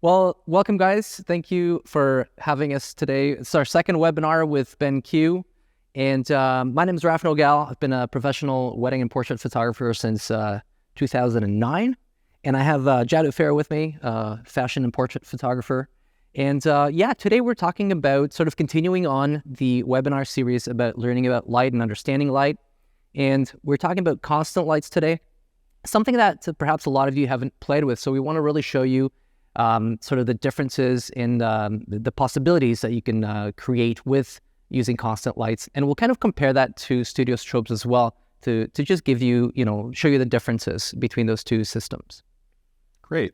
Well, welcome guys. Thank you for having us today. It's our second webinar with Ben Q. And my name is Raph Nogal. I've been a professional wedding and portrait photographer since 2009. And I have Yadu Fereaud with me, fashion and portrait photographer. And yeah, today we're talking about sort of continuing on the webinar series about learning about light and understanding light. And we're talking about constant lights today, something that perhaps a lot of you haven't played with. So we want to really show you sort of the differences in the possibilities that you can create with using constant lights. And we'll kind of compare that to studio strobes as well to just give you, show you the differences between those two systems. Great.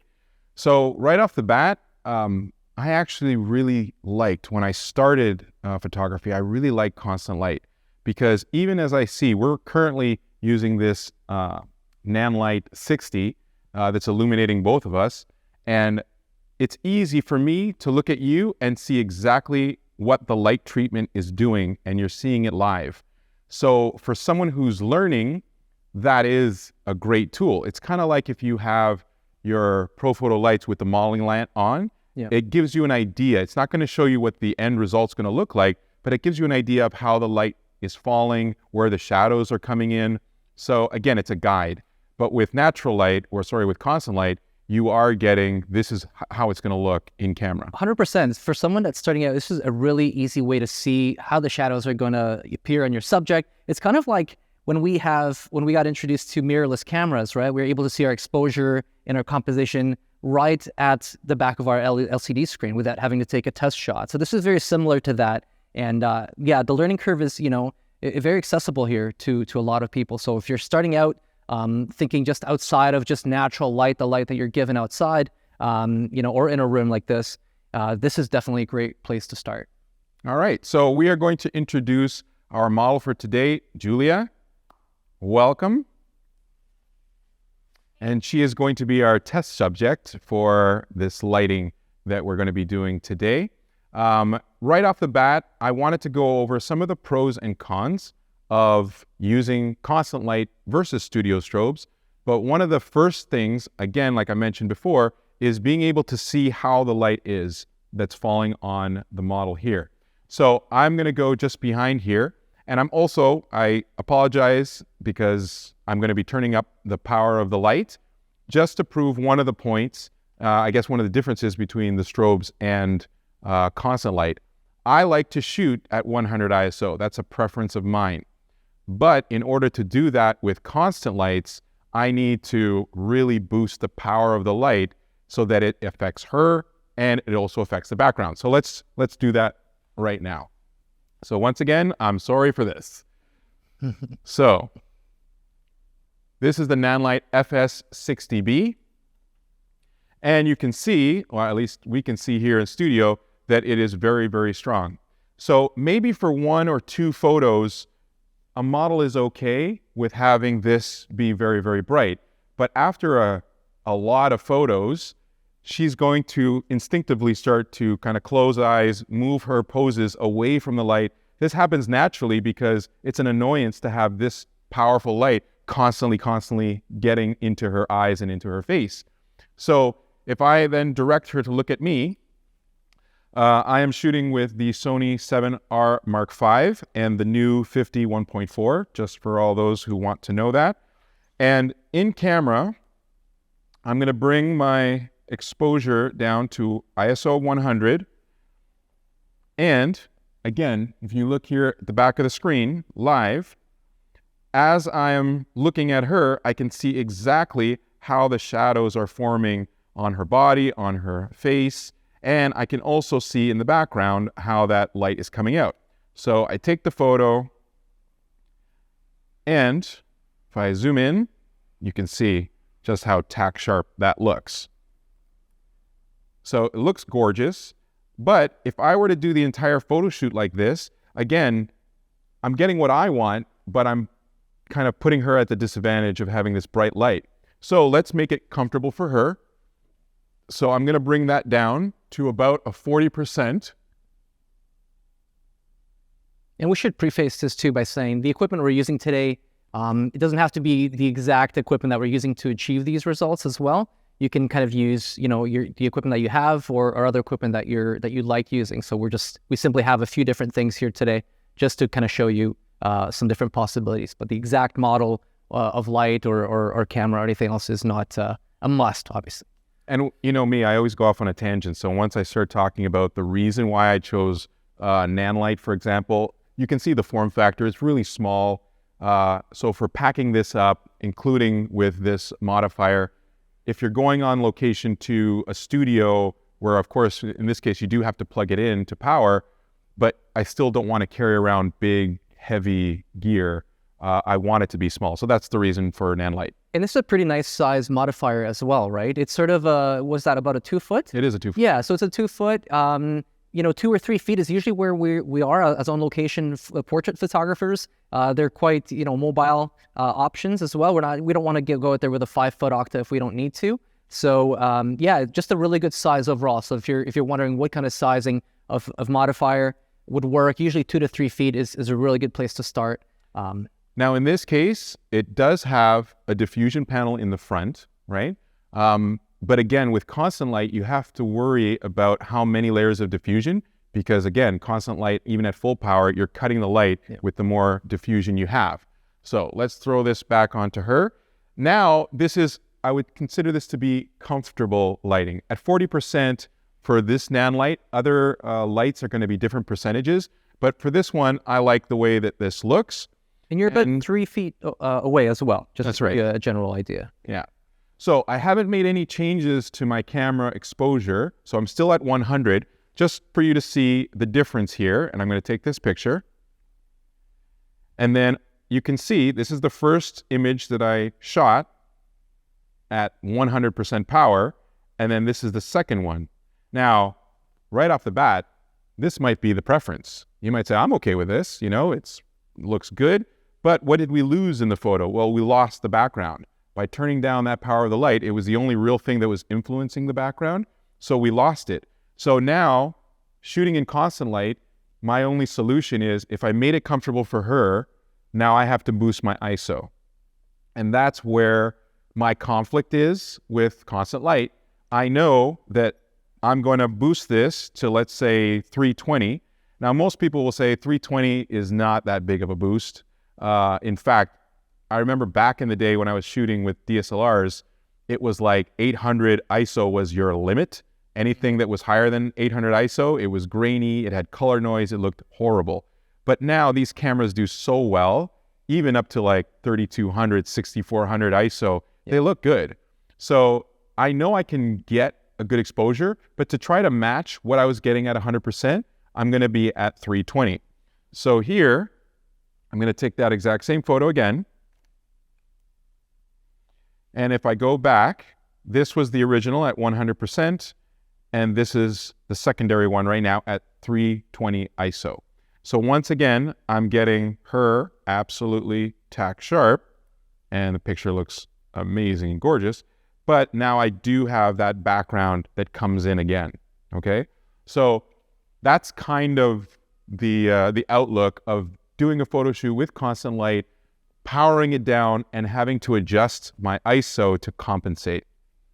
So right off the bat, I actually really liked, when I started photography, I really liked constant light, because even as I see, we're currently using this Nanlite 60 that's illuminating both of us. And it's easy for me to look at you and see exactly what the light treatment is doing, and you're seeing it live. So for someone who's learning, that is a great tool. It's kind of like if you have your ProPhoto lights with the modeling lamp on, it gives you an idea. It's not going to show you what the end result's going to look like, but it gives you an idea of how the light is falling, where the shadows are coming in. So again, it's a guide. But with natural light, with constant light, you are getting, this is how it's going to look in camera. 100%. For someone that's starting out, this is a really easy way to see how the shadows are going to appear on your subject. It's kind of like when we got introduced to mirrorless cameras, right? We were able to see our exposure and our composition right at the back of our LCD screen without having to take a test shot. So this is very similar to that. And yeah, the learning curve is, very accessible here to a lot of people. So if you're starting out, thinking just outside of just natural light, the light that you're given outside, or in a room like this, this is definitely a great place to start. All right, so we are going to introduce our model for today, Julia. Welcome. And she is going to be our test subject for this lighting that we're going to be doing today. Right off the bat, I wanted to go over some of the pros and cons of using constant light versus studio strobes. But one of the first things, again, like I mentioned before, is being able to see how the light is that's falling on the model here. So I'm going to go just behind here. And I apologize because I'm going to be turning up the power of the light just to prove one of the points, I guess one of the differences between the strobes and constant light. I like to shoot at 100 ISO. That's a preference of mine. But in order to do that with constant lights, I need to really boost the power of the light so that it affects her and it also affects the background. So let's do that right now. So once again, I'm sorry for this. So this is the Nanlite FS60B. And you can see, or at least we can see here in studio, that it is very, very strong. So maybe for one or two photos, a model is okay with having this be very, very bright. But after a lot of photos, she's going to instinctively start to kind of close eyes, move her poses away from the light. This happens naturally because it's an annoyance to have this powerful light constantly getting into her eyes and into her face. So if I then direct her to look at me, I am shooting with the Sony 7R Mark V and the new 50 1.4, just for all those who want to know that. And in camera, I'm going to bring my exposure down to ISO 100. And again, if you look here at the back of the screen, live, as I am looking at her, I can see exactly how the shadows are forming on her body, on her face, and I can also see in the background how that light is coming out. So I take the photo, and if I zoom in, you can see just how tack sharp that looks. So it looks gorgeous, but if I were to do the entire photo shoot like this, again, I'm getting what I want, but I'm kind of putting her at the disadvantage of having this bright light. So let's make it comfortable for her. So I'm going to bring that down to about a 40%. And we should preface this too by saying the equipment we're using today, it doesn't have to be the exact equipment that we're using to achieve these results as well. you can kind of use, the equipment that you have or other equipment that you like using. So we simply have a few different things here today just to kind of show you some different possibilities. But the exact model of light or camera or anything else is not a must, obviously. And you know me, I always go off on a tangent. So once I start talking about the reason why I chose Nanlite, for example, you can see the form factor. It's really small. So for packing this up, including with this modifier, if you're going on location to a studio where, of course, in this case, you do have to plug it in to power, but I still don't want to carry around big, heavy gear. I want it to be small. So that's the reason for Nanlite. And this is a pretty nice size modifier as well, right? It's sort of was that about a 2 foot? It is a 2 foot. Yeah, so it's a 2 foot. 2 or 3 feet is usually where we are as on location portrait photographers. They're quite, mobile options as well. We don't want to go out there with a 5 foot octa if we don't need to. So just a really good size overall. So if you're wondering what kind of sizing of modifier would work, usually 2 to 3 feet is a really good place to start. Now, in this case, it does have a diffusion panel in the front, right? But again, with constant light, you have to worry about how many layers of diffusion, because again, constant light, even at full power, you're cutting the light with the more diffusion you have. So let's throw this back onto her. Now, I would consider this to be comfortable lighting. At 40% for this Nanlite, other lights are going to be different percentages. But for this one, I like the way that this looks. And you're about 3 feet away as well, just that's to give you a general idea. Yeah. So I haven't made any changes to my camera exposure. So I'm still at 100, just for you to see the difference here. And I'm going to take this picture. And then you can see this is the first image that I shot at 100% power. And then this is the second one. Now, right off the bat, this might be the preference. You might say, I'm okay with this. It looks good. But what did we lose in the photo? Well, we lost the background. By turning down that power of the light, it was the only real thing that was influencing the background. So we lost it. So now, shooting in constant light, my only solution is if I made it comfortable for her, now I have to boost my ISO. And that's where my conflict is with constant light. I know that I'm going to boost this to, let's say, 320. Now, most people will say 320 is not that big of a boost. In fact, I remember back in the day when I was shooting with DSLRs, it was like 800 ISO was your limit. Anything that was higher than 800 ISO, it was grainy, it had color noise, it looked horrible. But now these cameras do so well, even up to like 3200, 6400 ISO, they look good. So I know I can get a good exposure, but to try to match what I was getting at 100%, I'm going to be at 320. So here, I'm going to take that exact same photo again. And if I go back, this was the original at 100%, and this is the secondary one right now at 320 ISO. So once again, I'm getting her absolutely tack sharp, and the picture looks amazing and gorgeous, but now I do have that background that comes in again, okay? So that's kind of the outlook of doing a photo shoot with constant light, powering it down, and having to adjust my ISO to compensate.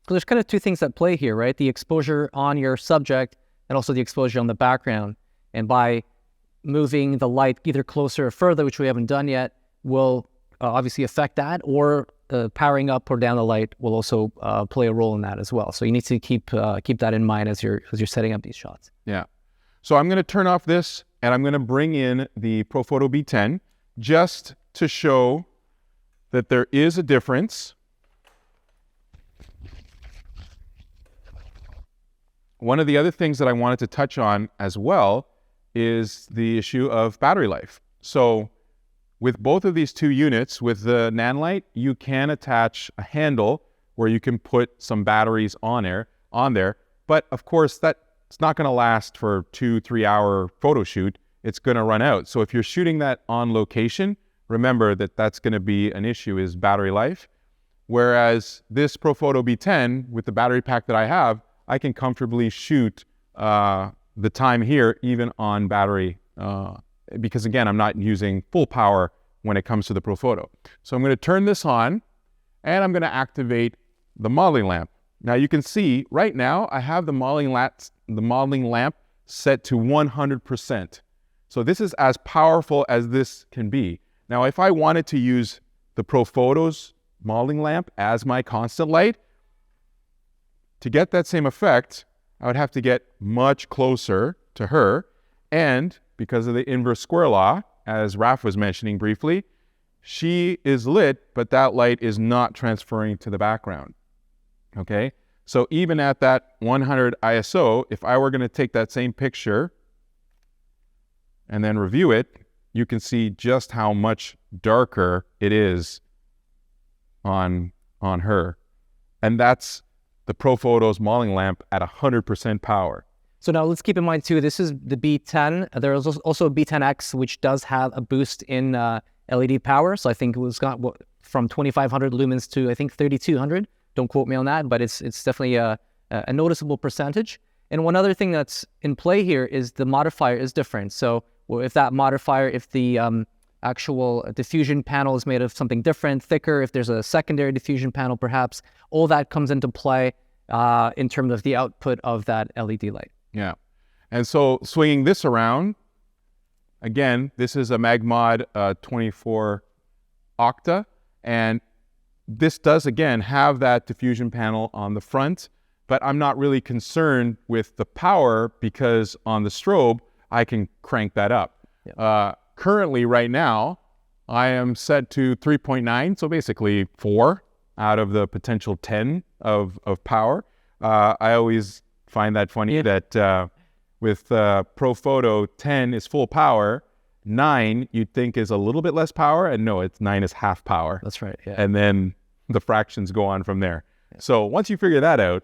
So there's kind of two things at play here, right? The exposure on your subject and also the exposure on the background. And by moving the light either closer or further, which we haven't done yet, will obviously affect that, or powering up or down the light will also play a role in that as well. So you need to keep that in mind as you're setting up these shots. Yeah. So I'm going to turn off this, and I'm going to bring in the Profoto B10 just to show that there is a difference. One of the other things that I wanted to touch on as well is the issue of battery life. So with both of these two units, with the Nanlite, you can attach a handle where you can put some batteries on there. But of course, that's not going to last for 2-3 hour photo shoot. It's going to run out. So if you're shooting that on location, remember that that's going to be an issue, is battery life. Whereas this Profoto B10, with the battery pack that I have, I can comfortably shoot the time here even on battery, because again, I'm not using full power when it comes to the Profoto. So I'm going to turn this on, and I'm going to activate the modeling lamp. Now you can see right now I have the modeling lamp set to 100%. So this is as powerful as this can be. Now if I wanted to use the ProPhotos modeling lamp as my constant light, to get that same effect, I would have to get much closer to her. And because of the inverse square law, as Raph was mentioning briefly, she is lit, but that light is not transferring to the background. Okay, so even at that 100 ISO, if I were going to take that same picture and then review it, you can see just how much darker it is on her. And that's the ProPhotos modeling lamp at 100% power. So now let's keep in mind too, this is the B10. There is also a B10X, which does have a boost in LED power. So I think it was got from 2,500 lumens to I think 3,200. Don't quote me on that, but it's definitely a noticeable percentage. And one other thing that's in play here is the modifier is different. So if that modifier, if the actual diffusion panel is made of something different, thicker, if there's a secondary diffusion panel perhaps, all that comes into play in terms of the output of that LED light. Yeah. And so swinging this around, again, this is a MagMod 24 Octa, and this does, again, have that diffusion panel on the front, but I'm not really concerned with the power because on the strobe, I can crank that up. Yeah. Currently, right now, I am set to 3.9, so basically 4 out of the potential 10 of power. I always find that funny that with ProPhoto, 10 is full power, 9 you'd think is a little bit less power, and no, 9 is half power. That's right, yeah. And then the fractions go on from there. Yeah. So once you figure that out,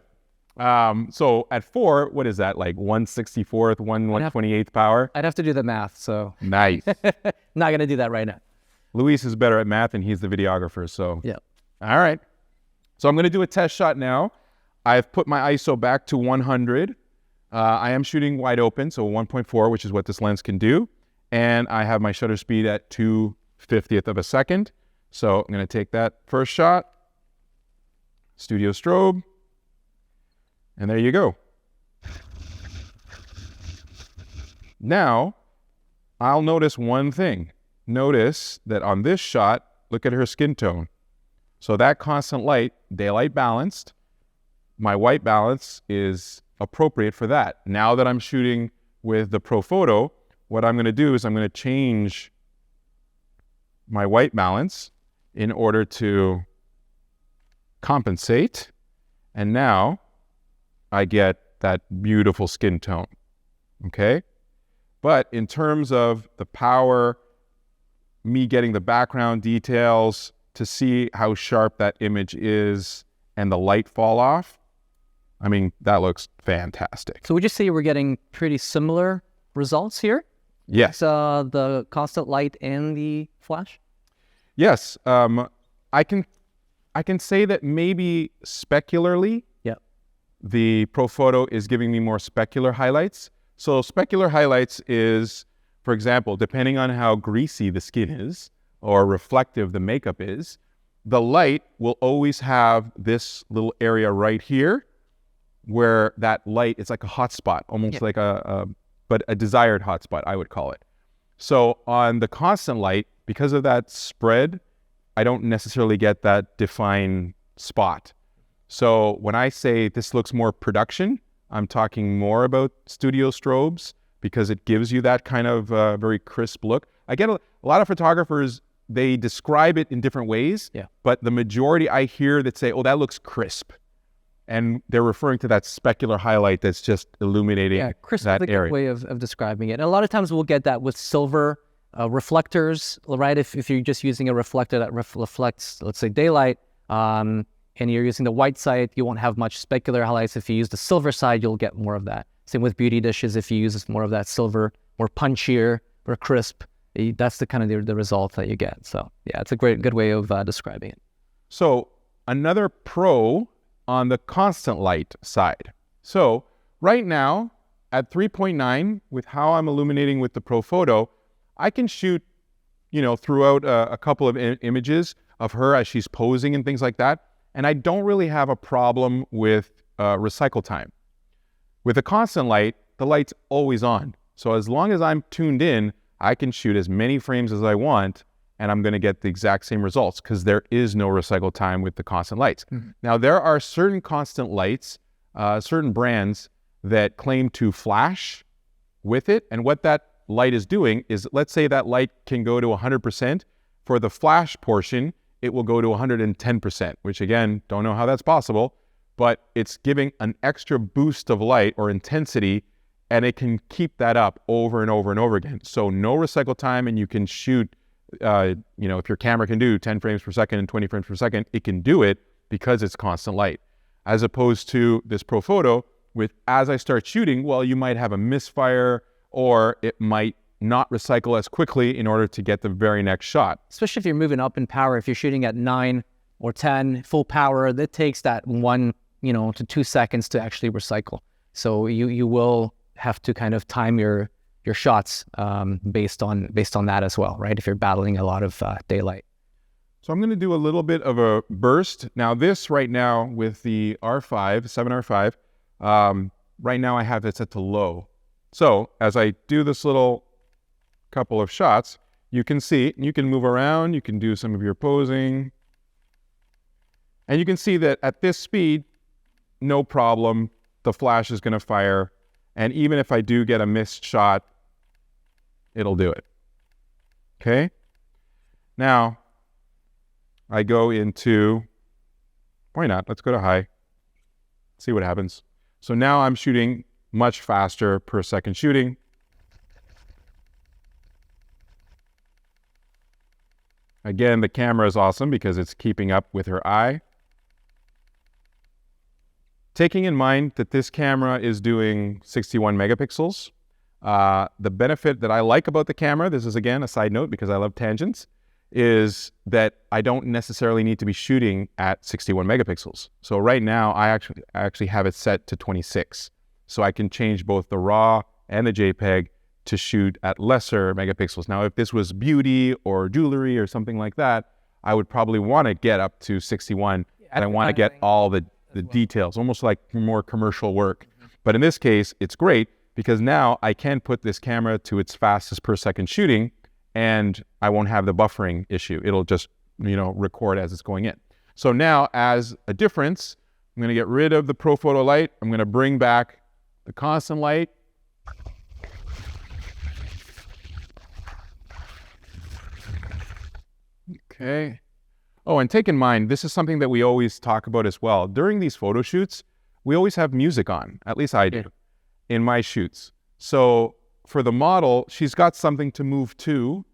so at 4, what is that, like 1/64th, 1/128th power? I'd have to do the math, so. Nice. Not going to do that right now. Luis is better at math, and he's the videographer, so. Yeah. All right. So I'm going to do a test shot now. I've put my ISO back to 100. I am shooting wide open, so 1.4, which is what this lens can do. And I have my shutter speed at 2/50th of a second. So I'm going to take that first shot, studio strobe, and there you go. Now, I'll notice one thing. Notice that on this shot, look at her skin tone. So that constant light, daylight balanced, my white balance is appropriate for that. Now that I'm shooting with the ProPhoto, what I'm going to do is I'm going to change my white balance in order to compensate. And now I get that beautiful skin tone. Okay? But in terms of the power, me getting the background details to see how sharp that image is and the light fall off, I mean, that looks fantastic. So would you say we're getting pretty similar results here? Yes. The constant light and the flash? Yes. I can say that maybe specularly, the ProPhoto is giving me more specular highlights. So specular highlights is, for example, depending on how greasy the skin is or reflective the makeup is, the light will always have this little area right here where that light, it's like a hot spot, almost like but a desired hot spot, I would call it. So on the constant light, because of that spread, I don't necessarily get that defined spot. So when I say this looks more production, I'm talking more about studio strobes because it gives you that kind of very crisp look. I get a lot of photographers, they describe it in different ways, but the majority I hear that say, oh, that looks crisp. And they're referring to that specular highlight that's just illuminating crisp that is a area. good way of describing it. And a lot of times we'll get that with silver reflectors, right? If you're just using a reflector that reflects, let's say, daylight, and you're using the white side, you won't have much specular highlights. If you use the silver side, you'll get more of that. Same with beauty dishes. If you use more of that silver, more punchier, more crisp, that's the kind of the result that you get. So yeah, it's a good way of describing it. So another pro on the constant light side. So right now at 3.9, with how I'm illuminating with the ProPhoto, I can shoot, throughout a couple of images of her as she's posing and things like that. and I don't really have a problem with recycle time. With a constant light, the light's always on. So as long as I'm tuned in, I can shoot as many frames as I want, and I'm going to get the exact same results because there is no recycle time with the constant lights. Now, there are certain constant lights, certain brands that claim to flash with it. And what that light is doing is, let's say that light can go to 100%. For the flash portion, it will go to 110%, which again, don't know how that's possible, but it's giving an extra boost of light or intensity, and it can keep that up over and over and over again. So no recycle time, and you can shoot, if your camera can do 10 frames per second and 20 frames per second, it can do it because it's constant light. As opposed to this Pro Photo with, as I start shooting, well, you might have a misfire, or it might not recycle as quickly in order to get the very next shot. Especially if you're moving up in power, if you're shooting at 9 or 10 full power, that takes that 1 to 2 seconds to actually recycle. So you will have to kind of time your shots based on that as well, right? If you're battling a lot of daylight. So I'm going to do a little bit of a burst. Now this right now with the R5, 7R5, right now I have it set to low. So as I do this little couple of shots, you can see, you can move around, you can do some of your posing, and you can see that at this speed, no problem, the flash is going to fire, and even if I do get a missed shot, it'll do it. Okay? Now, I go into, why not? Let's go to high, see what happens. So now I'm shooting much faster per second shooting. Again, the camera is awesome because it's keeping up with her eye. Taking in mind that this camera is doing 61 megapixels, the benefit that I like about the camera, this is again a side note because I love tangents, is that I don't necessarily need to be shooting at 61 megapixels. So right now I actually have it set to 26. So I can change both the RAW and the JPEG to shoot at lesser megapixels. Now, if this was beauty or jewelry or something like that, I would probably want to get up to 61, and I want to get all the details, almost like more commercial work. But in this case, it's great because now I can put this camera to its fastest per second shooting, and I won't have the buffering issue. It'll just, record as it's going in. So now, as a difference, I'm going to get rid of the Pro Photo light. I'm going to bring back the constant light. Okay. Oh, and take in mind, this is something that we always talk about as well. During these photo shoots, we always have music on, at least I do, in my shoots. So for the model, she's got something to move to.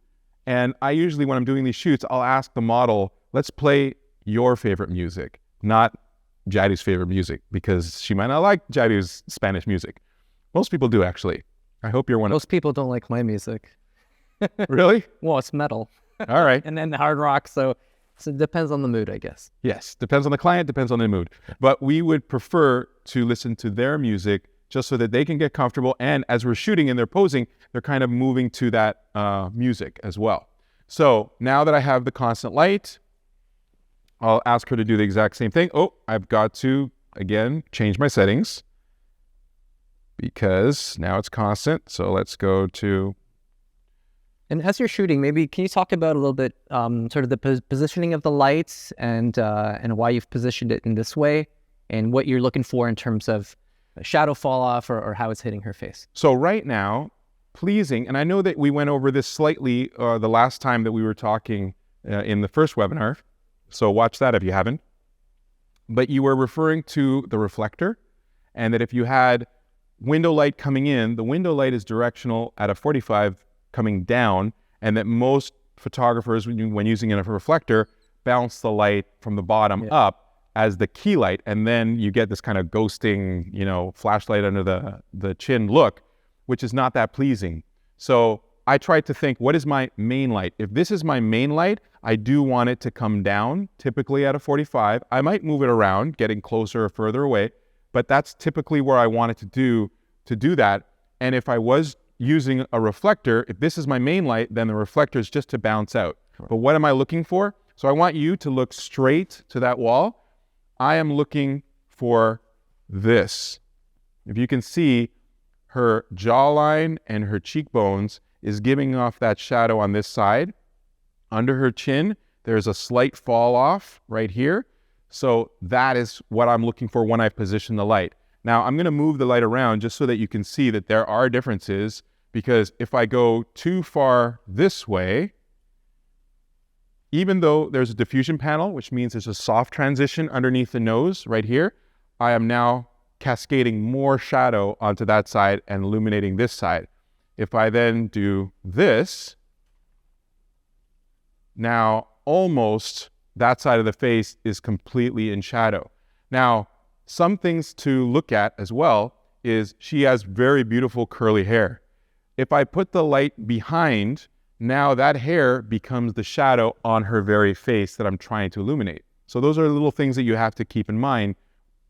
And I usually, when I'm doing these shoots, I'll ask the model, let's play your favorite music, not Jadu's favorite music, because she might not like Jadu's Spanish music. Most people do, actually. I hope you're one of them. Most people don't like my music. Really? Well, it's metal. All right. And then hard rock, so it depends on the mood, I guess. Yes, depends on the client, depends on the mood. But we would prefer to listen to their music just so that they can get comfortable. And as we're shooting and they're posing, they're kind of moving to that music as well. So now that I have the constant light, I'll ask her to do the exact same thing. Oh, I've got to, again, change my settings because now it's constant. So let's go to... And as you're shooting, maybe can you talk about a little bit sort of the positioning of the lights and why you've positioned it in this way and what you're looking for in terms of shadow fall off or how it's hitting her face? So right now, pleasing, and I know that we went over this slightly the last time that we were talking in the first webinar, so watch that if you haven't. But you were referring to the reflector, and that if you had window light coming in, the window light is directional at a 45 coming down, and that most photographers, when using a reflector, bounce the light from the bottom up as the key light, and then you get this kind of ghosting, flashlight under the chin look, which is not that pleasing. So I tried to think, what is my main light? If this is my main light, I do want it to come down, typically at a 45. I might move it around, getting closer or further away, but that's typically where I want it to do that. And if I was using a reflector, if this is my main light, then the reflector is just to bounce out. But what am I looking for? So I want you to look straight to that wall, I am looking for this. If you can see, her jawline and her cheekbones is giving off that shadow on this side. Under her chin, there's a slight fall off right here. So that is what I'm looking for when I position the light. Now I'm going to move the light around just so that you can see that there are differences, because if I go too far this way, even though there's a diffusion panel, which means there's a soft transition underneath the nose right here, I am now cascading more shadow onto that side and illuminating this side. If I then do this, now almost that side of the face is completely in shadow. Now, some things to look at as well is she has very beautiful curly hair. If I put the light behind, now that hair becomes the shadow on her very face that I'm trying to illuminate. So those are little things that you have to keep in mind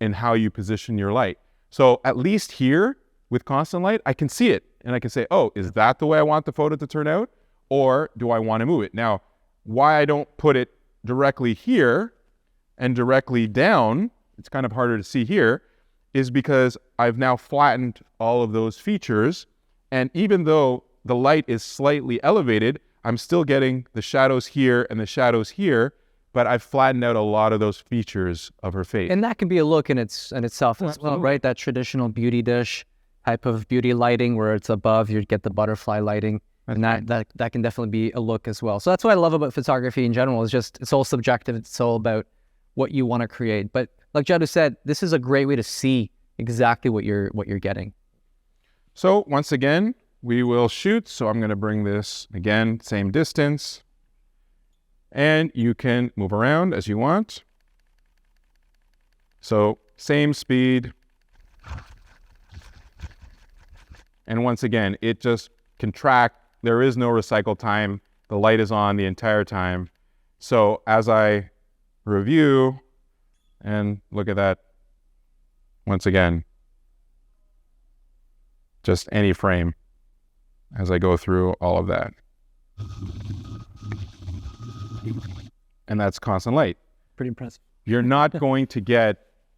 in how you position your light. So at least here with constant light, I can see it and I can say, oh, is that the way I want the photo to turn out? Or do I want to move it? Now, why I don't put it directly here and directly down, it's kind of harder to see here, is because I've now flattened all of those features. And even though the light is slightly elevated, I'm still getting the shadows here and the shadows here, but I've flattened out a lot of those features of her face. And that can be a look in itself as well, right? That traditional beauty dish type of beauty lighting where it's above, you get the butterfly lighting. And that can definitely be a look as well. So that's what I love about photography in general, is just, it's all subjective. It's all about what you want to create. But like Yadu said, this is a great way to see exactly what you're getting. So once again, we will shoot. So I'm going to bring this again, same distance. And you can move around as you want. So same speed. And once again, it just can track. There is no recycle time. The light is on the entire time. So as I review and look at that, once again, just any frame as I go through all of that. And that's constant light. Pretty impressive. You're not going to get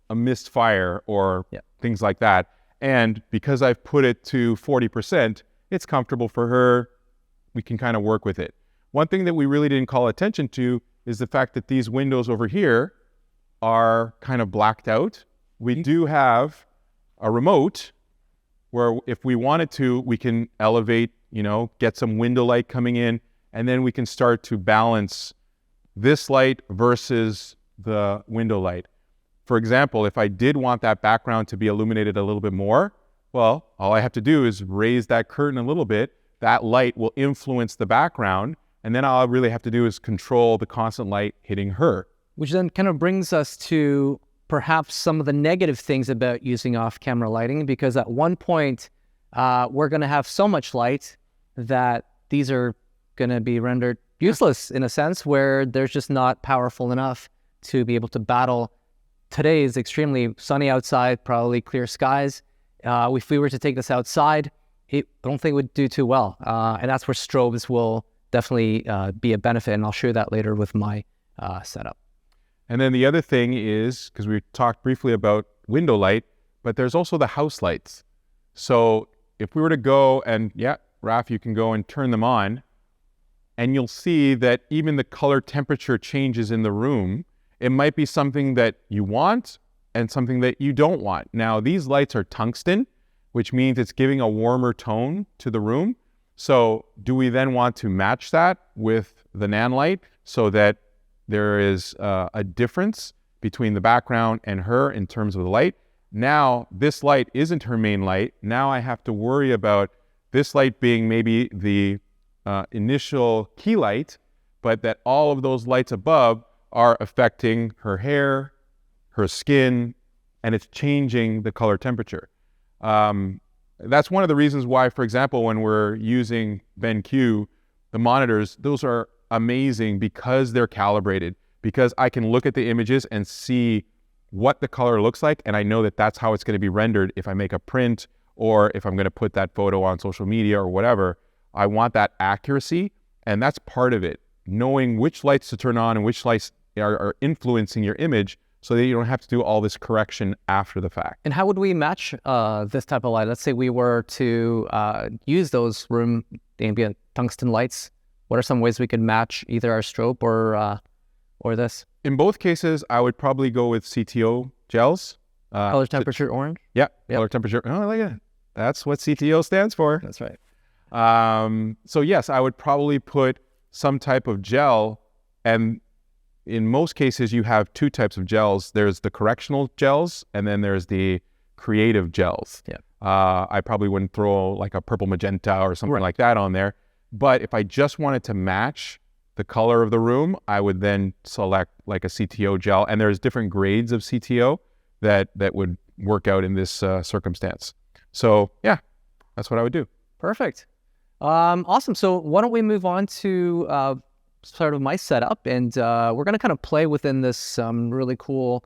a misfire or things like that. And because I've put it to 40%, it's comfortable for her. We can kind of work with it. One thing that we really didn't call attention to is the fact that these windows over here are kind of blacked out. We do have a remote where if we wanted to, we can elevate, get some window light coming in, and then we can start to balance this light versus the window light. For example, if I did want that background to be illuminated a little bit more, well, all I have to do is raise that curtain a little bit. That light will influence the background, and then all I really have to do is control the constant light hitting her. Which then kind of brings us to perhaps some of the negative things about using off-camera lighting, because at one point, we're going to have so much light that these are going to be rendered useless in a sense, where they're just not powerful enough to be able to battle today's extremely sunny outside, probably clear skies. If we were to take this outside, I don't think it would do too well. And that's where strobes will definitely be a benefit. And I'll show you that later with my setup. And then the other thing is, because we talked briefly about window light, but there's also the house lights. So if we were to go and, Raph, you can go and turn them on, and you'll see that even the color temperature changes in the room. It might be something that you want and something that you don't want. Now, these lights are tungsten, which means it's giving a warmer tone to the room. So do we then want to match that with the nan light so that there is a difference between the background and her in terms of the light? Now, this light isn't her main light. Now I have to worry about this light being maybe the initial key light, but that all of those lights above are affecting her hair, her skin, and it's changing the color temperature. That's one of the reasons why, for example, when we're using BenQ, the monitors, those are amazing because they're calibrated, because I can look at the images and see what the color looks like, and I know that that's how it's going to be rendered if I make a print or if I'm going to put that photo on social media or whatever. I want that accuracy, and that's part of it, knowing which lights to turn on and which lights are influencing your image so that you don't have to do all this correction after the fact. And how would we match this type of light? Let's say we were to use those room ambient tungsten lights. What are some ways we could match either our strobe or this? In both cases, I would probably go with CTO gels. Color temperature orange? Yeah, Yep. color temperature. Oh, I like it. That's what CTO stands for. That's right. So yes, I would probably put some type of gel, and in most cases you have two types of gels. There's the correctional gels, and then there's the creative gels. Yeah. I probably wouldn't throw like a purple magenta or something like that on there. But if I just wanted to match the color of the room, I would then select like a CTO gel, and there's different grades of CTO that would work out in this circumstance. So yeah, that's what I would do. Perfect. Awesome. So why don't we move on to sort of my setup, and we're going to kind of play within this really cool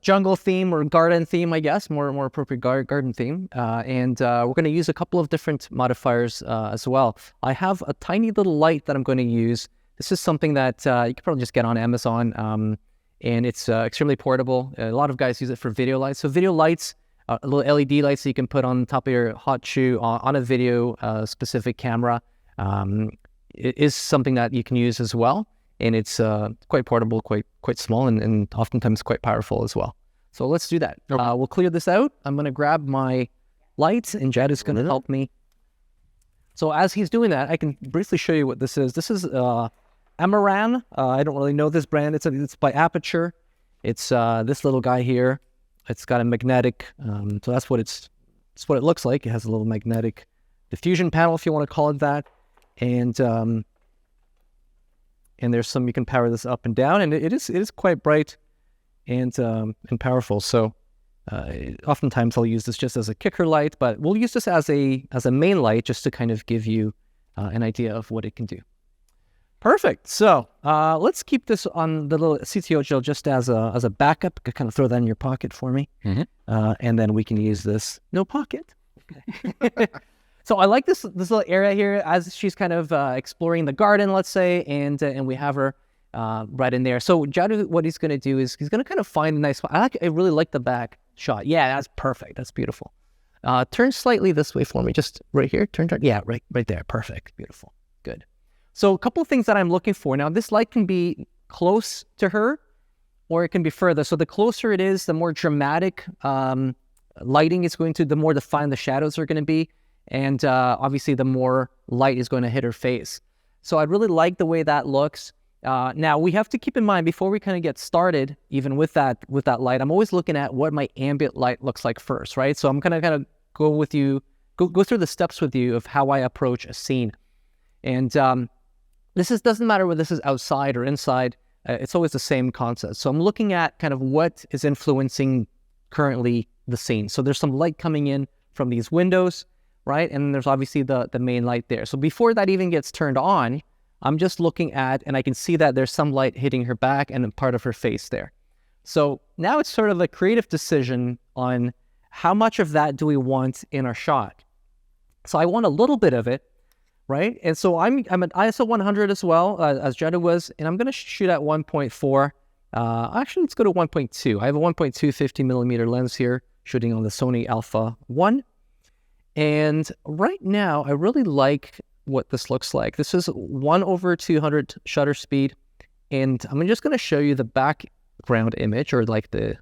jungle theme or garden theme, I guess, more appropriate garden theme. And we're going to use a couple of different modifiers as well. I have a tiny little light that I'm going to use. This is something that you can probably just get on Amazon, and it's extremely portable. A lot of guys use it for video lights. So video lights, little LED lights that you can put on top of your hot shoe on a video specific camera. It is something that you can use as well. And it's quite portable, quite small, and oftentimes quite powerful as well. So let's do that. Okay. We'll clear this out. I'm going to grab my lights, and Jed is going to help me. So as he's doing that, I can briefly show you what this is. This is Amaran. I don't really know this brand. It's by Aperture. It's this little guy here. It's got a magnetic, so that's what it looks like. It has a little magnetic diffusion panel, if you want to call it that, and there's some, you can power this up and down, and it is quite bright and powerful. So oftentimes I'll use this just as a kicker light, but we'll use this as a main light just to kind of give you an idea of what it can do. Perfect. So let's keep this on the little CTO gel just as a backup. Kind of throw that in your pocket for me, and then we can use this. No pocket. Okay. So I like this little area here as she's kind of exploring the garden, let's say, and we have her right in there. So Yadu, what he's going to do is he's going to kind of find a nice spot. I really like the back shot. Yeah, that's perfect. That's beautiful. Turn slightly this way for me, just right here. Turn. Yeah, right there. Perfect. Beautiful. Good. So a couple of things that I'm looking for. Now, this light can be close to her, or it can be further. So the closer it is, the more dramatic lighting is going to, the more defined the shadows are going to be. And obviously, the more light is going to hit her face. So I really like the way that looks. Now, we have to keep in mind, before we kind of get started, even with that light, I'm always looking at what my ambient light looks like first, right? So I'm going to kind of go through the steps with you of how I approach a scene. And doesn't matter whether this is outside or inside. It's always the same concept. So I'm looking at kind of what is influencing currently the scene. So there's some light coming in from these windows, right? And there's obviously the main light there. So before that even gets turned on, I'm just looking at, and I can see that there's some light hitting her back and part of her face there. So now it's sort of a creative decision on how much of that do we want in our shot. So I want a little bit of it, right? And so I'm at ISO 100 as well, as Yadu was, and I'm going to shoot at 1.4. Actually, let's go to 1.2. I have a 1.2 50 millimeter lens here, shooting on the Sony Alpha 1. And right now, I really like what this looks like. This is 1/200 shutter speed, and I'm just going to show you the background image, or like the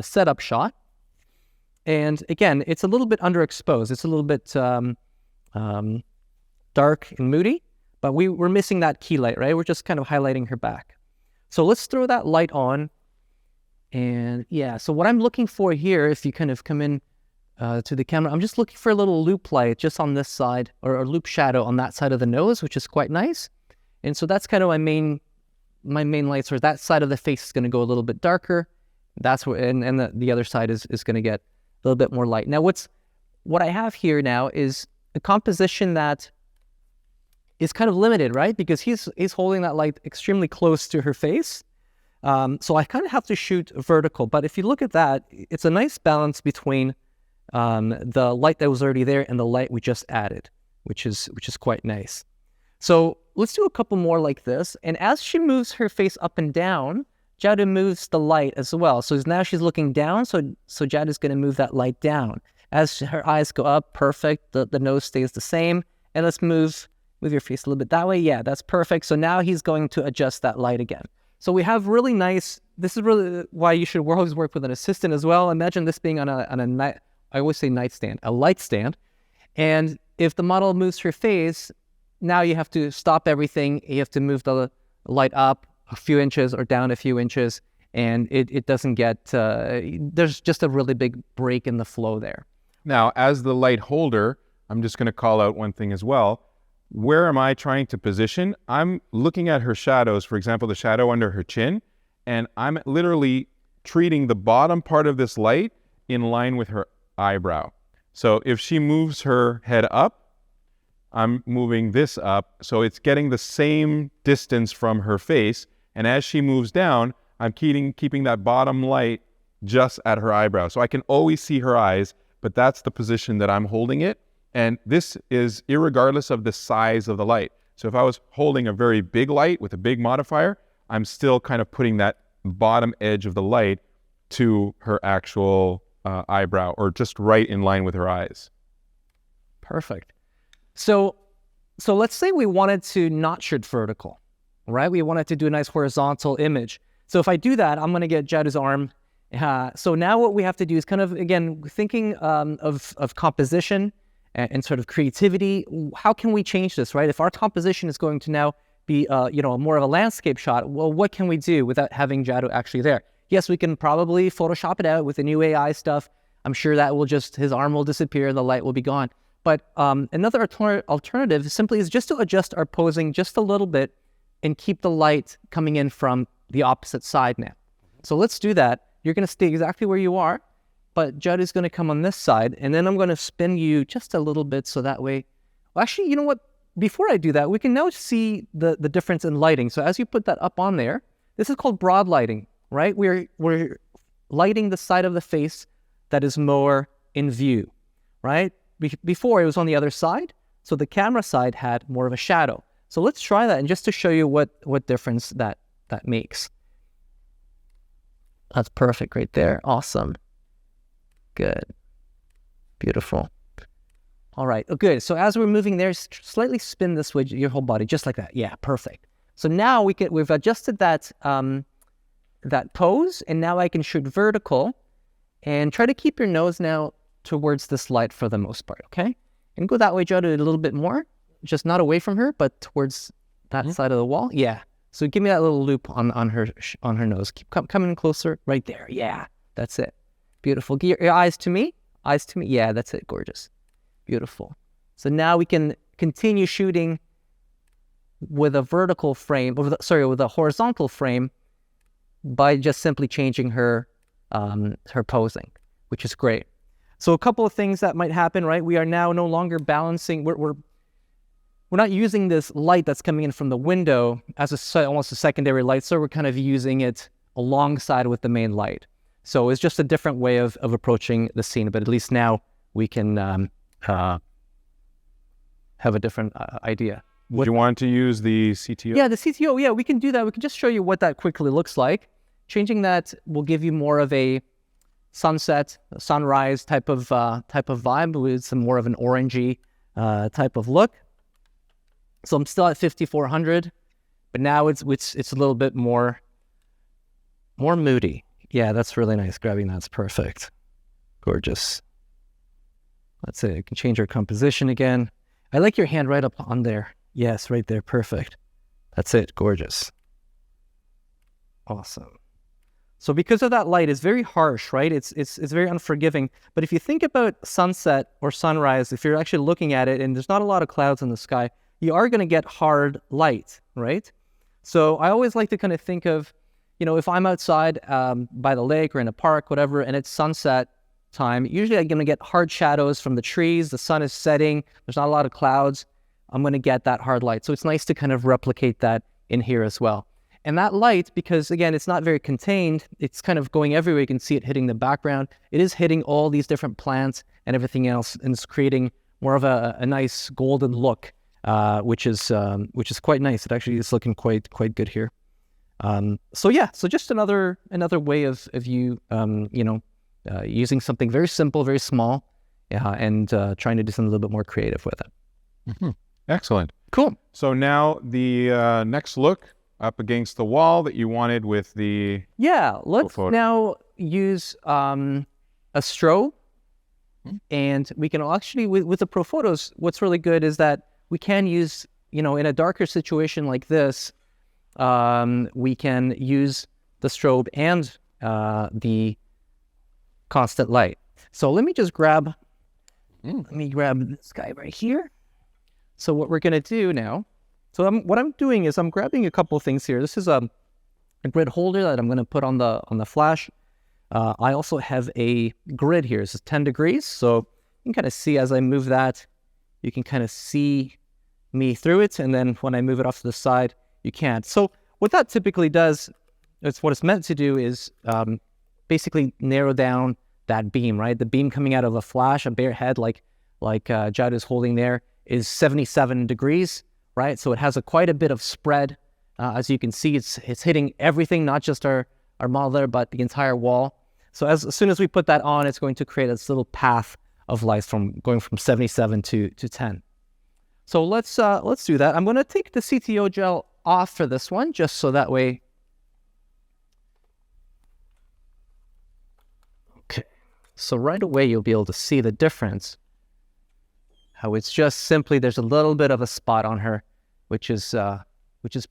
setup shot. And again, it's a little bit underexposed. It's a little bit dark and moody, but we're missing that key light, right? We're just kind of highlighting her back. So let's throw that light on. And yeah, so what I'm looking for here, if you kind of come in to the camera, I'm just looking for a little loop light just on this side, or a loop shadow on that side of the nose, which is quite nice. And so that's kind of my main lights, or that side of the face is going to go a little bit darker. That's where, and the other side is going to get a little bit more light. Now, what I have here now is a composition that is kind of limited, right? Because he's holding that light extremely close to her face. So I kind of have to shoot vertical. But if you look at that, it's a nice balance between the light that was already there and the light we just added, which is quite nice. So let's do a couple more like this. And as she moves her face up and down, Yadu moves the light as well. So now she's looking down, so Yadu's going to move that light down. As her eyes go up, perfect, the nose stays the same. And let's move your face a little bit that way. Yeah, that's perfect. So now he's going to adjust that light again. So we have really nice, this is really why you should always work with an assistant as well. Imagine this being on a I always say nightstand, a light stand. And if the model moves her face, now you have to stop everything. You have to move the light up a few inches or down a few inches, and it doesn't get, there's just a really big break in the flow there. Now, as the light holder, I'm just going to call out one thing as well. Where am I trying to position? I'm looking at her shadows, for example, the shadow under her chin, and I'm literally treating the bottom part of this light in line with her eyebrow. So if she moves her head up, I'm moving this up, so it's getting the same distance from her face, and as she moves down, I'm keeping that bottom light just at her eyebrow. So I can always see her eyes, but that's the position that I'm holding it. And this is irregardless of the size of the light. So if I was holding a very big light with a big modifier, I'm still kind of putting that bottom edge of the light to her actual eyebrow, or just right in line with her eyes. Perfect. So let's say we wanted to not shoot vertical, right? We wanted to do a nice horizontal image. So if I do that, I'm going to get Yadu's arm. So now what we have to do is kind of, again, thinking of composition and sort of creativity. How can we change this, right? If our composition is going to now be, more of a landscape shot, well, what can we do without having Yadu actually there? Yes, we can probably Photoshop it out with the new AI stuff. I'm sure that will his arm will disappear, the light will be gone. But another alternative simply is just to adjust our posing just a little bit and keep the light coming in from the opposite side now. So let's do that. You're going to stay exactly where you are, but Yadu's going to come on this side, and then I'm going to spin you just a little bit so that way. Well, actually, you know what? Before I do that, we can now see the difference in lighting. So as you put that up on there, this is called broad lighting, right? We're lighting the side of the face that is more in view, right? Before it was on the other side, so the camera side had more of a shadow. So let's try that, and just to show you what difference that makes. That's perfect right there. Awesome. Good. Beautiful. All right. Oh, good. So as we're moving there, slightly spin this way, your whole body, just like that. Yeah, perfect. So now we've adjusted that pose, and now I can shoot vertical, and try to keep your nose now towards this light for the most part, okay? And go that way, Yadu, a little bit more, just not away from her, but towards that side of the wall. Yeah. So give me that little loop on her nose. Keep coming closer, right there. Yeah, that's it. Beautiful. Get your eyes to me. Eyes to me. Yeah, that's it. Gorgeous. Beautiful. So now we can continue shooting with a vertical frame, with a horizontal frame, by just simply changing her posing, which is great. So a couple of things that might happen, right? We are now no longer balancing. We're not using this light that's coming in from the window as almost a secondary light. So we're kind of using it alongside with the main light. So it's just a different way of approaching the scene. But at least now we can have a different idea. Would you want to use the CTO? Yeah, the CTO. Yeah, we can do that. We can just show you what that quickly looks like. Changing that will give you more of a sunset, sunrise type of vibe with some more of an orangey type of look. So I'm still at 5400, but now it's a little bit more moody. Yeah, that's really nice. Grabbing that's perfect. Gorgeous. That's it. You can change your composition again. I like your hand right up on there. Yes, right there. Perfect. That's it. Gorgeous. Awesome. So because of that light, it's very harsh, right? It's very unforgiving. But if you think about sunset or sunrise, if you're actually looking at it and there's not a lot of clouds in the sky, you are going to get hard light, right? So I always like to kind of think of, if I'm outside by the lake or in a park, whatever, and it's sunset time, usually I'm going to get hard shadows from the trees. The sun is setting. There's not a lot of clouds. I'm going to get that hard light. So it's nice to kind of replicate that in here as well. And that light, because again, it's not very contained, it's kind of going everywhere. You can see it hitting the background. It is hitting all these different plants and everything else, and it's creating more of a nice golden look, which is quite nice. It actually is looking quite good here. So yeah, so just another way of you using something very simple, very small, and trying to do something a little bit more creative with it. Mm-hmm. Excellent. Cool. So now the next look up against the wall that you wanted with the... Yeah, let's now use a strobe. And we can actually, with the Pro Photos, what's really good is that we can use, in a darker situation like this, we can use the strobe and the constant light. So let me just grab, this guy right here. So what we're going to do now, what I'm doing is I'm grabbing a couple of things here. This is a grid holder that I'm going to put on the flash. I also have a grid here. This is 10 degrees. So you can kind of see as I move that, you can kind of see me through it. And then when I move it off to the side, you can't. So what that typically does, it's what it's meant to do is basically narrow down that beam, right? The beam coming out of a flash, a bare head like Yadu is holding there, is 77 degrees, right? So it has quite a bit of spread. As you can see, it's hitting everything, not just our model there, but the entire wall. So as soon as we put that on, it's going to create this little path of light going from 77 to 10. So let's do that. I'm going to take the CTO gel off for this one, just so that way. Okay. So right away you'll be able to see the difference. How it's just simply there's a little bit of a spot on her, which is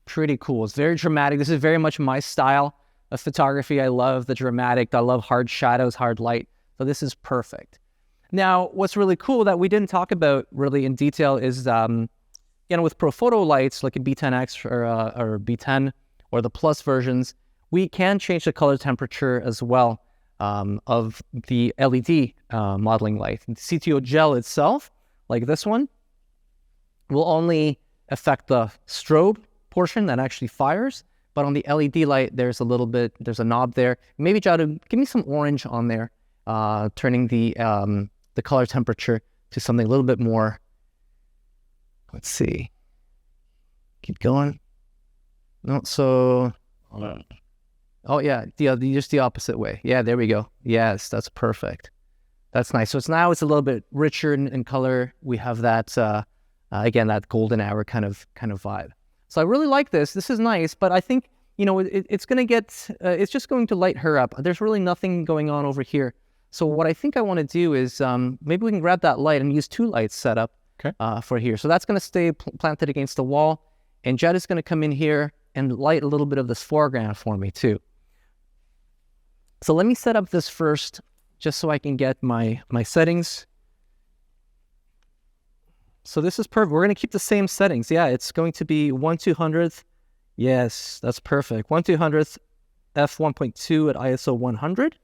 pretty cool. It's very dramatic. This is very much my style of photography. I love the dramatic. I love hard shadows, hard light. So this is perfect. Now, what's really cool that we didn't talk about really in detail is, with Pro Photo lights like a B10X or B10 or the Plus versions, we can change the color temperature as well of the LED modeling light. The CTO gel itself, like this one, will only affect the strobe portion that actually fires. But on the LED light, there's a knob there. Maybe Yadu, give me some orange on there, turning the color temperature to something a little bit more. Let's see. Keep going. No, so. Oh yeah, just the opposite way. Yeah, there we go. Yes, that's perfect. That's nice. So now it's a little bit richer in color. We have that again, that golden hour kind of vibe. So I really like this. This is nice, but I think, it's going to get, it's just going to light her up. There's really nothing going on over here. So what I think I want to do is maybe we can grab that light and use 2 lights set up for here. So that's going to stay planted against the wall. And Jed is going to come in here and light a little bit of this foreground for me too. So let me set up this first, just so I can get my settings. So this is perfect. We're going to keep the same settings. Yeah, it's going to be 1/200th. Yes, that's perfect. 1/200th f1.2 at ISO 100.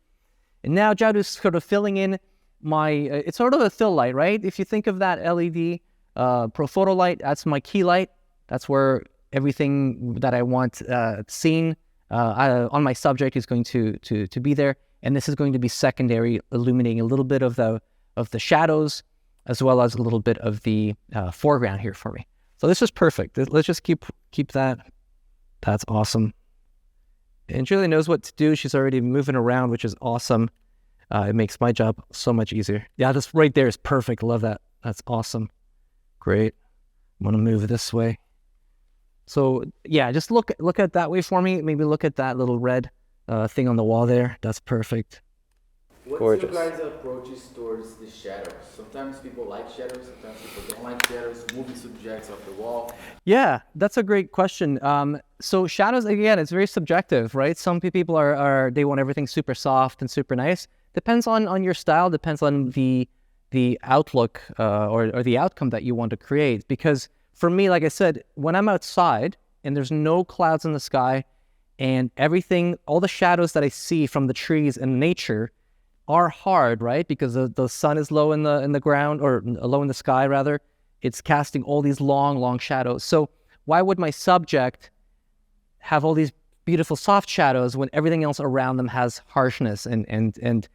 And now Yadu is sort of filling in it's sort of a fill light, right? If you think of that LED Pro Photo light, that's my key light. That's where everything that I want seen on my subject is going to be there. And this is going to be secondary, illuminating a little bit of the shadows, as well as a little bit of the foreground here for me. So this is perfect. Let's just keep that. That's awesome. And Julie knows what to do. She's already moving around, which is awesome. It makes my job so much easier. Yeah, this right there is perfect. Love that. That's awesome. Great. I'm going to move this way. So yeah, just look at that way for me. Maybe look at that little red thing on the wall there. That's perfect. What's Gorgeous. your guys' approaches towards the shadows? Sometimes people like shadows, sometimes people don't like shadows, moving subjects off the wall. Yeah, that's a great question. So shadows, again, it's very subjective, right? Some people they want everything super soft and super nice. Depends on your style, depends on the outlook or the outcome that you want to create. Because for me, like I said, when I'm outside and there's no clouds in the sky and everything, all the shadows that I see from the trees and nature are hard, right? Because the sun is low in the ground, or low in the sky rather. It's casting all these long shadows. So why would my subject have all these beautiful soft shadows when everything else around them has harshness? And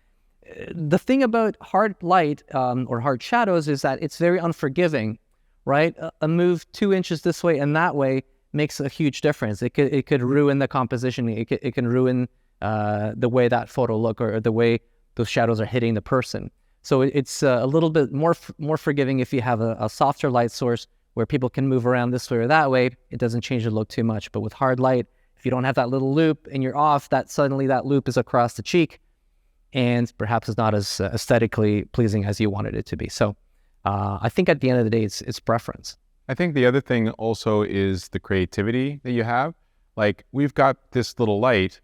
the thing about hard light or hard shadows is that it's very unforgiving, right? A move 2 inches this way and that way, makes a huge difference. It could ruin the composition. It can ruin the way that photo look, or the way those shadows are hitting the person. So it's a little bit more forgiving if you have a softer light source where people can move around this way or that way. It doesn't change the look too much. But with hard light, if you don't have that little loop and you're off, that suddenly that loop is across the cheek, and perhaps it's not as aesthetically pleasing as you wanted it to be. So I think at the end of the day, it's preference. I think the other thing also is the creativity that you have. Like, we've got this little light,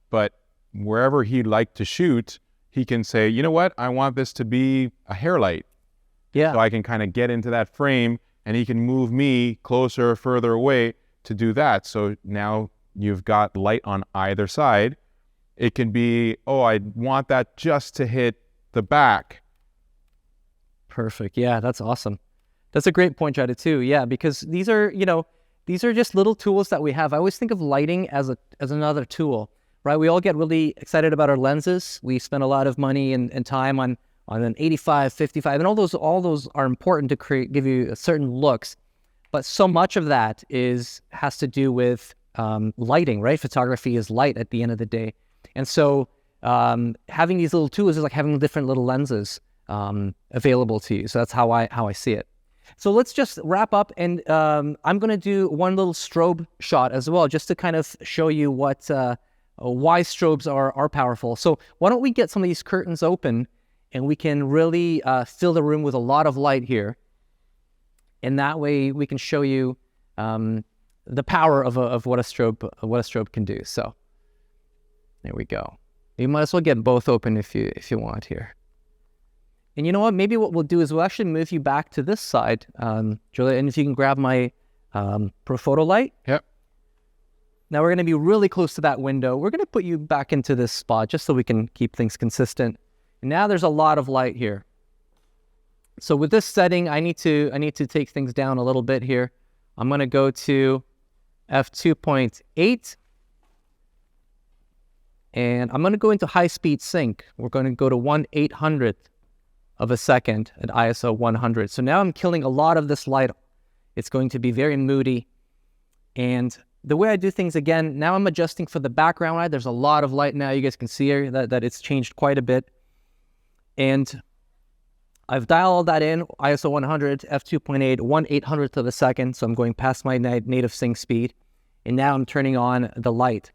but wherever he'd like to shoot, he can say, you know what, I want this to be a hair light. Yeah. So I can kind of get into that frame, and he can move me closer or further away to do that. So now you've got light on either side. It can be, oh, I want that just to hit the back. Perfect. Yeah, that's awesome. That's a great point, Yadu, too. Yeah, because these are just little tools that we have. I always think of lighting as another tool, right? We all get really excited about our lenses. We spend a lot of money and time on an 85, 55, and all those are important to give you certain looks. But so much of that has to do with lighting, right? Photography is light at the end of the day. And so having these little tools is like having different little lenses available to you. So that's how I see it. So let's just wrap up, and I'm going to do one little strobe shot as well, just to kind of show you why strobes are powerful. So why don't we get some of these curtains open, and we can really fill the room with a lot of light here. And that way we can show you the power of what a strobe can do. So there we go. You might as well get both open if you want here. And you know what? Maybe what we'll do is we'll actually move you back to this side, Julia. And if you can grab my photo light. Yep. Now we're going to be really close to that window. We're going to put you back into this spot just so we can keep things consistent. And now there's a lot of light here. So with this setting, I need to take things down a little bit here. I'm going to go to f2.8. And I'm going to go into high-speed sync. We're going to go to 1/800th of a second at ISO 100. So now I'm killing a lot of this light. It's going to be very moody. And the way I do things, again, now I'm adjusting for the background light. There's a lot of light now. You guys can see here that it's changed quite a bit. And I've dialed all that in, ISO 100, f2.8, 1/800th of a second. So I'm going past my native sync speed. And now I'm turning on the light.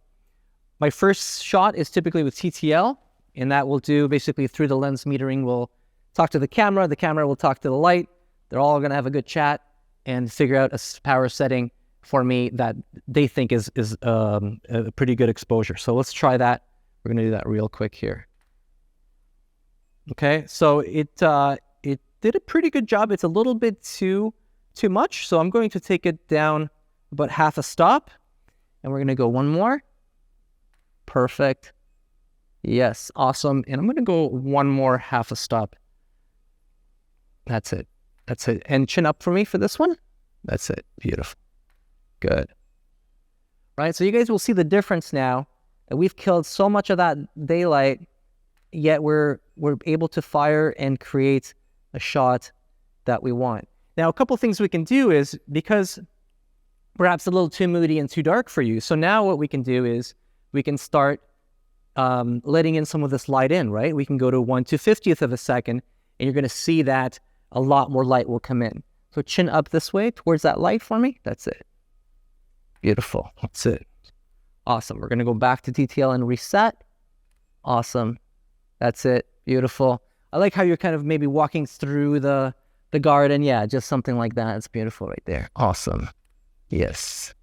My first shot is typically with TTL, and that will do basically through the lens metering. We'll talk to the camera will talk to the light. They're all going to have a good chat and figure out a power setting for me that they think is a pretty good exposure. So let's try that. We're going to do that real quick here. Okay, so it did a pretty good job. It's a little bit too much, so I'm going to take it down about half a stop, and we're going to go one more. Perfect. Yes, awesome. And I'm going to go one more half a stop. That's it. That's it. And chin up for me for this one. That's it. Beautiful. Good. Right, so you guys will see the difference now that we've killed so much of that daylight, yet we're able to fire and create a shot that we want. Now, a couple things we can do is, because perhaps a little too moody and too dark for you, so now what we can do is we can start letting in some of this light in, right? We can go to 1/250th of a second, and you're going to see that a lot more light will come in. So chin up this way towards that light for me. That's it. Beautiful. That's it. Awesome. We're going to go back to TTL and reset. Awesome. That's it. Beautiful. I like how you're kind of maybe walking through the garden. Yeah, just something like that. It's beautiful right there. Awesome. Yes.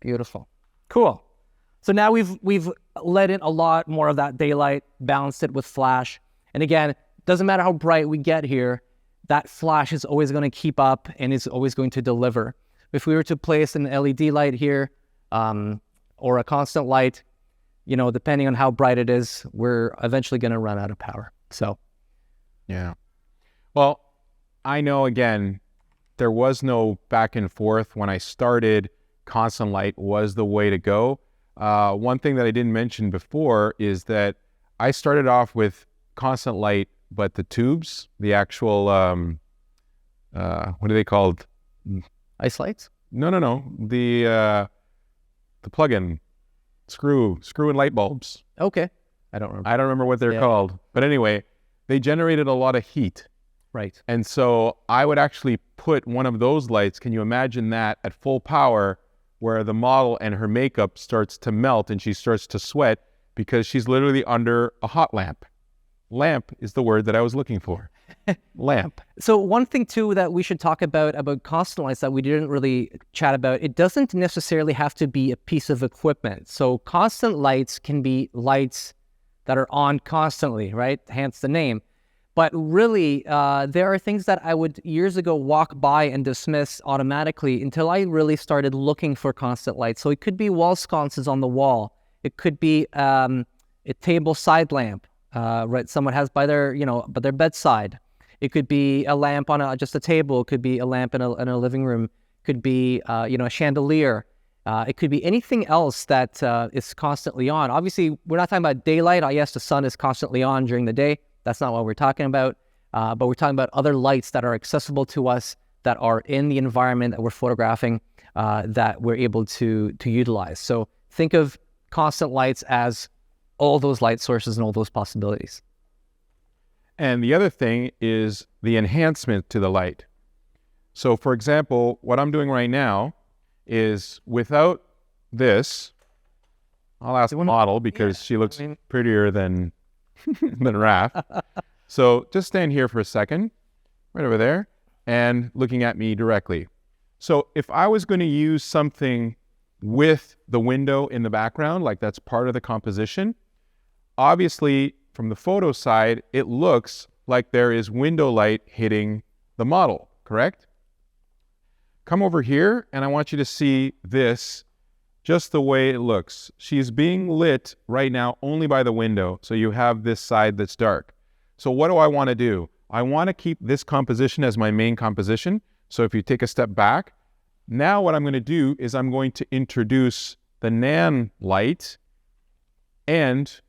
Beautiful. Cool. So now we've let in a lot more of that daylight, balanced it with flash. And again, doesn't matter how bright we get here, that flash is always going to keep up and is always going to deliver. If we were to place an LED light here, or a constant light, you know, depending on how bright it is, we're eventually going to run out of power. So, yeah. Well, I know, again, there was no back and forth. When I started, constant light was the way to go. One thing that I didn't mention before is that I started off with constant light, but the tubes, the actual, what are they called? Ice lights? No. The plug-in screw and light bulbs. Okay. I don't remember. I don't remember what they're called. But anyway, they generated a lot of heat. Right. And so I would actually put one of those lights, can you imagine that, at full power, where the model and her makeup starts to melt and she starts to sweat because she's literally under a hot lamp. Lamp is the word that I was looking for. Lamp. So one thing too that we should talk about constant lights that we didn't really chat about, it doesn't necessarily have to be a piece of equipment. So constant lights can be lights that are on constantly, right? Hence the name. But really, there are things that I would years ago walk by and dismiss automatically until I really started looking for constant lights. So it could be wall sconces on the wall. It could be a table side lamp, right? Someone has by their, by their bedside. It could be a lamp on just a table. It could be a lamp in a living room. It could be, a chandelier. It could be anything else that is constantly on. Obviously, we're not talking about daylight. Yes, the sun is constantly on during the day. That's not what we're talking about. But we're talking about other lights that are accessible to us, that are in the environment that we're photographing, that we're able to utilize. So think of constant lights as all those light sources and all those possibilities. And the other thing is the enhancement to the light. So for example, what I'm doing right now is without this, I'll ask the model because she looks prettier than Raph. So just stand here for a second, right over there, and looking at me directly. So if I was going to use something with the window in the background, like that's part of the composition, obviously from the photo side, it looks like there is window light hitting the model, correct? Come over here, and I want you to see this just the way it looks. She's being lit right now only by the window, so you have this side that's dark. So what do I want to do? I want to keep this composition as my main composition. So if you take a step back, now what I'm going to do is I'm going to introduce the nan light, and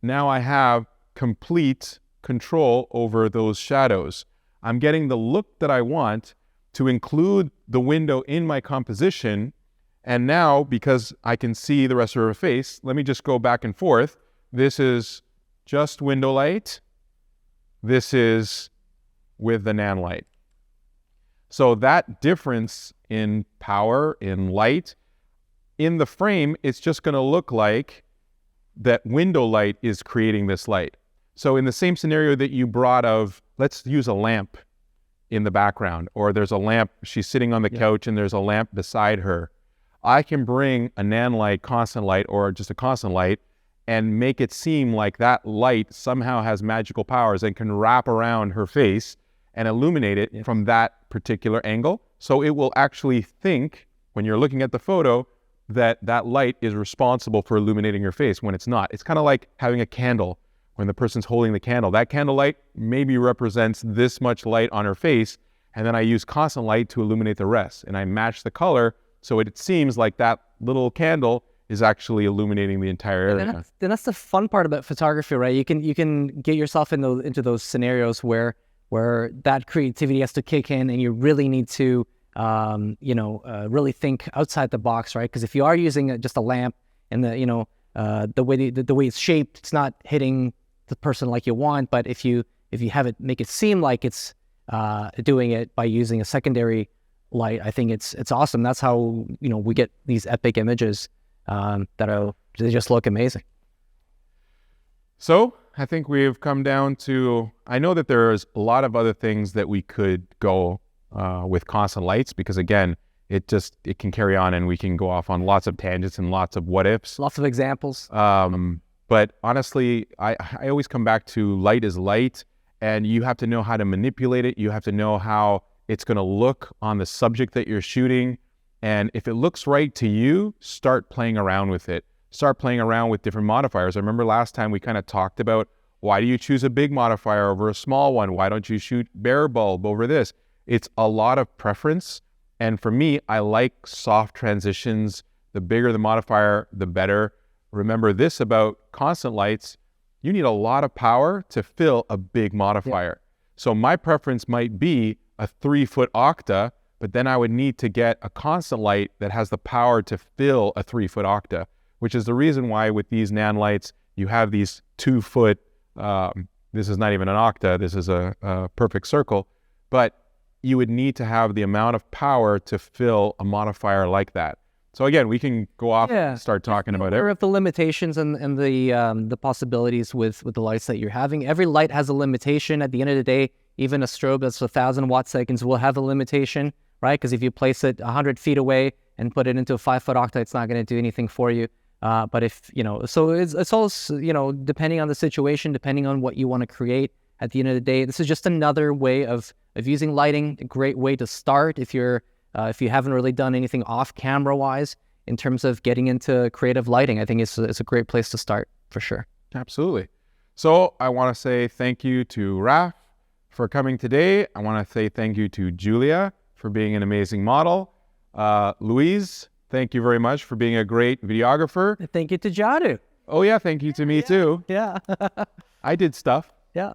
now I have complete control over those shadows. I'm getting the look that I want to include the window in my composition. And now, because I can see the rest of her face, let me just go back and forth. This is just window light. This is with the nan light. So that difference in power, in light, in the frame, it's just going to look like that window light is creating this light. So in the same scenario that you brought of, let's use a lamp in the background, or there's a lamp, she's sitting on the couch and there's a lamp beside her. I can bring a nan light, constant light, or just a constant light and make it seem like that light somehow has magical powers and can wrap around her face and illuminate it from that particular angle. So it will actually think, when you're looking at the photo, that that light is responsible for illuminating your face when it's not. It's kind of like having a candle. When the person's holding the candle, that candle light maybe represents this much light on her face, and then I use constant light to illuminate the rest, and I match the color so it seems like that little candle is actually illuminating the entire area. Then that's the fun part about photography, right? You can get yourself into those scenarios where that creativity has to kick in, and you really need to really think outside the box, right? Because if you are using just a lamp and the way it's shaped, it's not hitting the person like you want. But if you have it, make it seem like it's doing it by using a secondary light, I think it's awesome. That's how we get these epic images they just look amazing. So I think we've come down to, I know that there's a lot of other things that we could go with constant lights, because again, it can carry on and we can go off on lots of tangents and lots of what ifs. Lots of examples. But honestly, I always come back to light is light, and you have to know how to manipulate it. You have to know how it's going to look on the subject that you're shooting. And if it looks right to you, start playing around with it. Start playing around with different modifiers. I remember last time we kind of talked about, why do you choose a big modifier over a small one? Why don't you shoot bare bulb over this? It's a lot of preference. And for me, I like soft transitions. The bigger the modifier, the better. Remember this about constant lights, you need a lot of power to fill a big modifier. So my preference might be a 3-foot octa but then I would need to get a constant light that has the power to fill a 3-foot octa, which is the reason why with these NAND lights, you have these 2-foot, this is not even an octa, this is a perfect circle, but you would need to have the amount of power to fill a modifier like that. So again, we can go off and start talking about it. Of the limitations and the possibilities with the lights that you're having. Every light has a limitation. At the end of the day, even a strobe that's 1,000 watt seconds will have a limitation, right? Because if you place it 100 feet away and put it into a 5-foot octa, it's not going to do anything for you. But if, so it's all, depending on the situation, depending on what you want to create. At the end of the day, this is just another way of using lighting. A great way to start if you haven't really done anything off camera wise in terms of getting into creative lighting. I think it's a great place to start for sure. Absolutely. So I want to say thank you to Raph for coming today. I want to say thank you to Julia for being an amazing model. Louise, thank you very much for being a great videographer. Thank you to Yadu. Oh yeah, thank you to me too. Yeah. I did stuff. Yeah.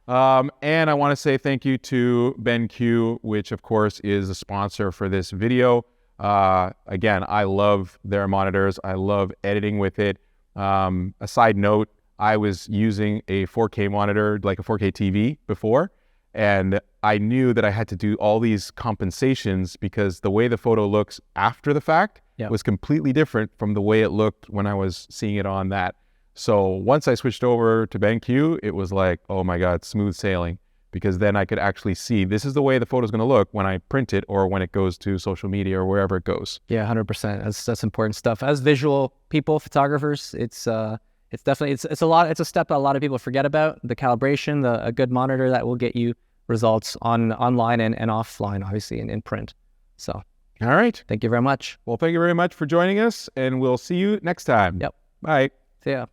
And I want to say thank you to BenQ, which of course is a sponsor for this video. Again, I love their monitors. I love editing with it. A side note, I was using a 4K monitor, like a 4K TV before, and I knew that I had to do all these compensations because the way the photo looks after the fact was completely different from the way it looked when I was seeing it on that. So once I switched over to BenQ, it was like, oh my God, smooth sailing, because then I could actually see this is the way the photo is going to look when I print it or when it goes to social media or wherever it goes. Yeah, 100%. That's important stuff. As visual people, photographers, it's definitely, it's a step that a lot of people forget about. The calibration, a good monitor that will get you results online and offline, obviously, in print. So, all right. Thank you very much. Well, thank you very much for joining us, and we'll see you next time. Yep. Bye. See ya.